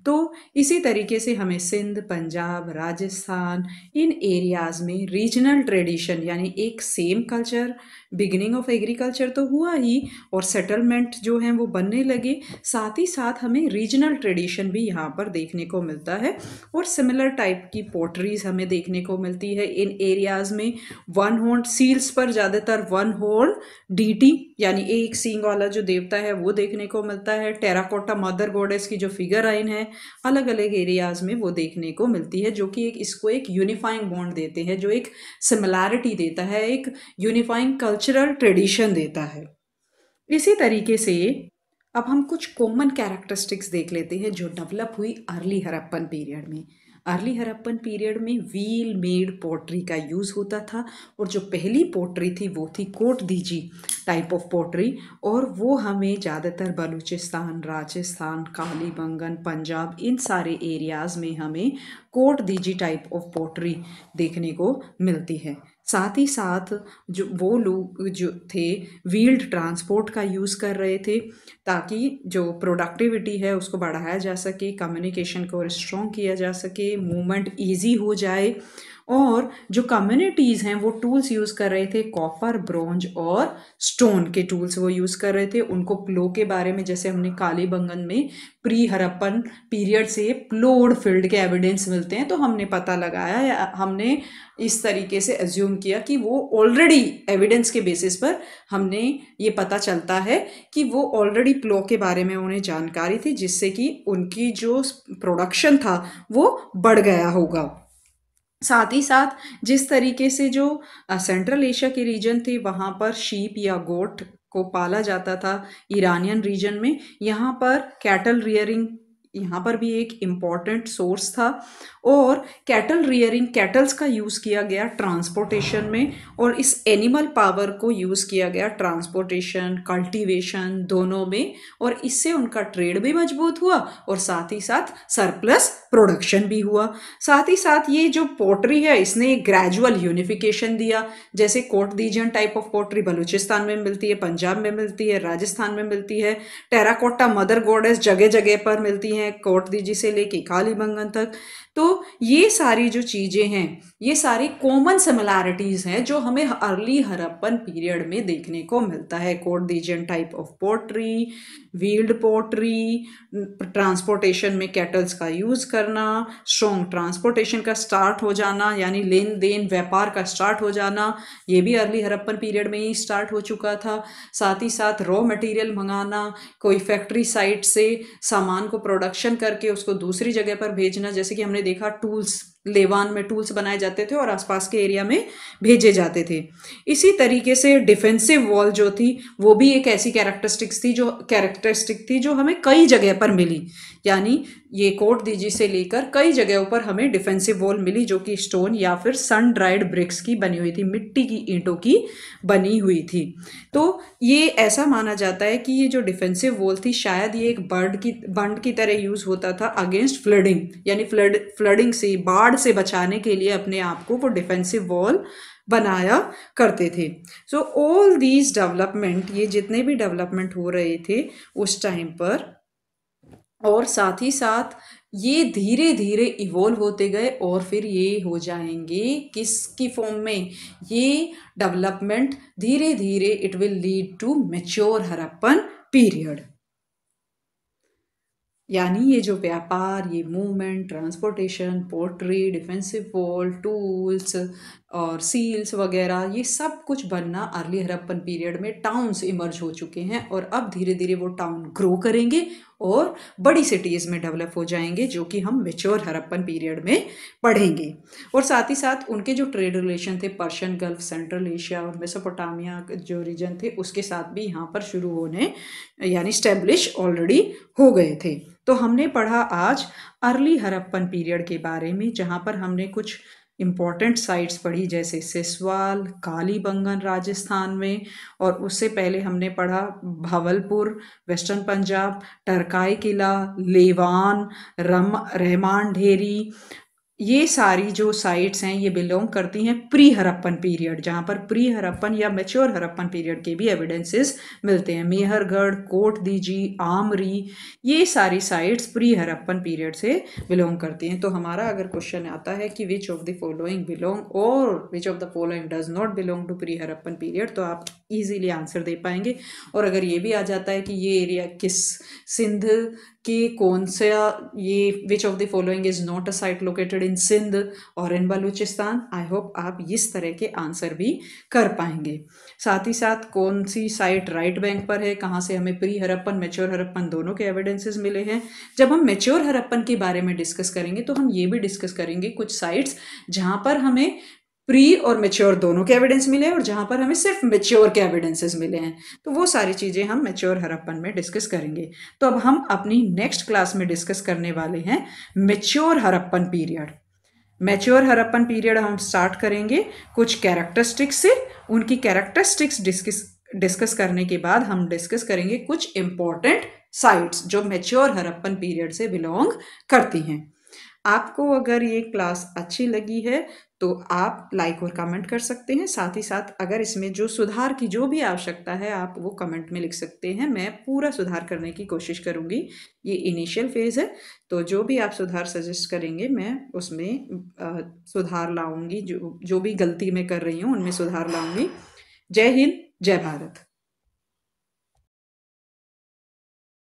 S1: तो इसी तरीके से हमें सिंध, पंजाब, राजस्थान, इन एरियाज़ में रीजनल ट्रेडिशन यानी एक same culture, beginning of agriculture तो हुआ ही और सेटलमेंट जो हैं वो बनने लगे, साथ ही साथ हमें रीजनल ट्रेडिशन भी यहाँ पर देखने को मिलता है और सिमिलर टाइप की पोट्रीज हमें देखने को मिलती है इन एरियाज़ में। वन हॉर्न सील्स पर ज़्यादातर वन हॉर्न डीटी यानी एक सींग वाला जो देवता है वो देखने को मिलता है। टेराकोटा मदर गॉडेस की जो फिगर आइन है अलग अलग एरियाज में वो देखने को मिलती है, जो कि इसको एक यूनिफाइंग बॉन्ड देते हैं, जो एक सिमिलैरिटी देता है, एक यूनिफाइंग कल्चरल ट्रेडिशन देता है। इसी तरीके से अब हम कुछ कॉमन कैरेक्टरिस्टिक्स देख लेते हैं जो डेवलप हुई अर्ली हड़प्पन पीरियड में। अर्ली हड़प्पन पीरियड में व्हील मेड पॉटरी का यूज़ होता था और जो पहली पॉटरी थी वो थी कोट दीजी टाइप ऑफ पॉटरी, और वो हमें ज़्यादातर बलूचिस्तान, राजस्थान, कालीबंगन, पंजाब, इन सारे एरियाज़ में हमें कोट दीजी टाइप ऑफ पॉटरी देखने को मिलती है। साथ ही साथ जो वो लोग जो थे व्हील्ड ट्रांसपोर्ट का यूज़ कर रहे थे ताकि जो प्रोडक्टिविटी है उसको बढ़ाया जा सके, कम्युनिकेशन को स्ट्रॉन्ग किया जा सके, मूवमेंट ईजी हो जाए। और जो कम्युनिटीज़ हैं वो टूल्स यूज़ कर रहे थे, कॉपर, ब्रोंज और स्टोन के टूल्स वो यूज़ कर रहे थे। उनको प्लो के बारे में, जैसे हमने कालीबंगन में प्री हड़प्पन पीरियड से प्लोड फील्ड के एविडेंस मिलते हैं, तो हमने पता लगाया या हमने इस तरीके से एज्यूम किया कि वो ऑलरेडी एविडेंस के बेसिस पर हमने ये पता चलता है कि वो ऑलरेडी प्लो के बारे में उन्हें जानकारी थी, जिससे कि उनकी जो प्रोडक्शन था वो बढ़ गया होगा। साथ ही साथ जिस तरीके से जो सेंट्रल एशिया के रीजन थे वहाँ पर शीप या गोट को पाला जाता था, ईरानियन रीजन में यहाँ पर कैटल रियरिंग यहाँ पर भी एक इम्पॉर्टेंट सोर्स था। और कैटल रियरिंग, कैटल्स का यूज़ किया गया ट्रांसपोर्टेशन में, और इस एनिमल पावर को यूज़ किया गया ट्रांसपोर्टेशन, कल्टीवेशन दोनों में, और इससे उनका ट्रेड भी मजबूत हुआ और साथ ही साथ सरप्लस प्रोडक्शन भी हुआ। साथ ही साथ ये जो पोट्री है इसने एक ग्रेजुअल यूनिफिकेशन दिया, जैसे Kot Dijian type of pottery Baluchistan में मिलती है, पंजाब में मिलती है, राजस्थान में मिलती है। टेराकोटा मदर गॉडेस जगह जगह पर मिलती हैं, कोट दीजी से लेके कालीबंगन तक। तो ये सारी जो चीज़ें हैं ये सारी कॉमन सिमिलैरिटीज़ हैं जो हमें अर्ली हड़प्पन पीरियड में देखने को मिलता है। Kot Dijian type of pottery, wheeled pottery, transportation में कैटल्स का यूज़ करना, स्ट्रॉन्ग ट्रांसपोर्टेशन का स्टार्ट हो जाना, यानी लेन देन व्यापार का स्टार्ट हो जाना, ये भी अर्ली हड़प्पन पीरियड में ही स्टार्ट हो चुका था। साथ ही साथ रॉ मटेरियल मंगाना, कोई फैक्ट्री साइट से सामान को प्रोडक्शन करके उसको दूसरी जगह पर भेजना, जैसे कि हमने देखा टूल्स, लेवान में टूल्स बनाए जाते थे और आसपास के एरिया में भेजे जाते थे। इसी तरीके से डिफेंसिव वॉल जो थी वो भी एक ऐसी कैरेक्टरिस्टिक थी जो हमें कई जगह पर मिली, यानी ये कोट दीजी से लेकर कई जगहों पर हमें डिफेंसिव वॉल मिली जो कि स्टोन या फिर सन ड्राइड ब्रिक्स की बनी हुई थी, मिट्टी की ईंटों की बनी हुई थी। तो ये ऐसा माना जाता है कि ये जो डिफेंसिव वॉल थी शायद ये एक बंड की तरह यूज होता था अगेंस्ट फ्लडिंग, यानी फ्लडिंग से, बाढ़ से बचाने के लिए अपने आप को वो डिफेंसिव वॉल बनाया करते थे। सो ऑल दीज डेवलपमेंट, ये जितने भी डेवलपमेंट हो रहे थे उस टाइम पर, और साथ ही साथ ये धीरे धीरे इवॉल्व होते गए और फिर ये हो जाएंगे किसकी फॉर्म में, ये डेवलपमेंट धीरे धीरे it will lead to mature Harappan period. यानी ये जो व्यापार, ये movement, transportation, pottery, defensive wall, tools और सील्स वगैरह, ये सब कुछ बनना अर्ली हड़प्पन पीरियड में टाउन्स इमर्ज हो चुके हैं, और अब धीरे धीरे वो टाउन ग्रो करेंगे और बड़ी सिटीज़ में डेवलप हो जाएंगे, जो कि हम मैच्योर हड़प्पन पीरियड में पढ़ेंगे। और साथ ही साथ उनके जो ट्रेड रिलेशन थे पर्शियन गल्फ, सेंट्रल एशिया और मेसोपोटामिया जो रीजन थे उसके साथ भी यहाँ पर शुरू होने, यानी स्टैब्लिश ऑलरेडी हो गए थे। तो हमने पढ़ा आज अर्ली हड़प्पन पीरियड के बारे में, जहाँ पर हमने कुछ इम्पॉर्टेंट साइट्स पढ़ी जैसे सिसवाल, कालीबंगन राजस्थान में, और उससे पहले हमने पढ़ा भावलपुर वेस्टर्न पंजाब, टरकाई किला, लेवान, रहमान ढेरी। ये सारी जो साइट्स हैं ये बिलोंग करती हैं प्री हड़प्पन पीरियड, जहाँ पर प्री हड़प्पन या मैच्योर हड़प्पन पीरियड के भी एविडेंसेस मिलते हैं। मेहरगढ़, कोट दीजी, आमरी, ये सारी साइट्स प्री हड़प्पन पीरियड से बिलोंग करती हैं। तो हमारा अगर क्वेश्चन आता है कि which of the following belong और which of the following does not belong to pre Harappan period, तो आप इजीली आंसर दे पाएंगे। और अगर ये भी आ जाता है कि ये एरिया किस सिंध कि कौन सा, ये which of the following is not a site located in Sindh और इन बलूचिस्तान, आई होप आप इस तरह के आंसर भी कर पाएंगे। साथ ही साथ कौन सी साइट राइट बैंक पर है, कहाँ से हमें प्री हड़प्पन, मैच्योर हड़प्पन दोनों के एविडेंसेस मिले हैं। जब हम मैच्योर हड़प्पन के बारे में डिस्कस करेंगे तो हम ये भी डिस्कस करेंगे कुछ साइट्स जहाँ पर हमें प्री और मेच्योर दोनों के एविडेंस मिले और जहां पर हमें सिर्फ मेच्योर के एविडेंसेस मिले हैं, तो वो सारी चीज़ें हम मेच्योर हड़प्पन में डिस्कस करेंगे। तो अब हम अपनी नेक्स्ट क्लास में डिस्कस करने वाले हैं mature Harappan period. Mature Harappan period हम स्टार्ट करेंगे कुछ कैरेक्टरिस्टिक्स से। उनकी कैरेक्टरिस्टिक्स डिस्कस करने के बाद हम डिस्कस करेंगे कुछ इंपॉर्टेंट साइट्स जो मैच्योर हड़प्पन पीरियड से बिलोंग करती हैं। आपको अगर ये क्लास अच्छी लगी है तो आप लाइक और कमेंट कर सकते हैं। साथ ही साथ अगर इसमें जो सुधार की जो भी आवश्यकता है आप वो कमेंट में लिख सकते हैं। मैं पूरा सुधार करने की कोशिश करूँगी। ये इनिशियल फेज़ है, तो जो भी आप सुधार सजेस्ट करेंगे मैं उसमें सुधार लाऊंगी। जो भी गलती मैं कर रही हूँ उनमें सुधार लाऊंगी। जय हिंद, जय भारत।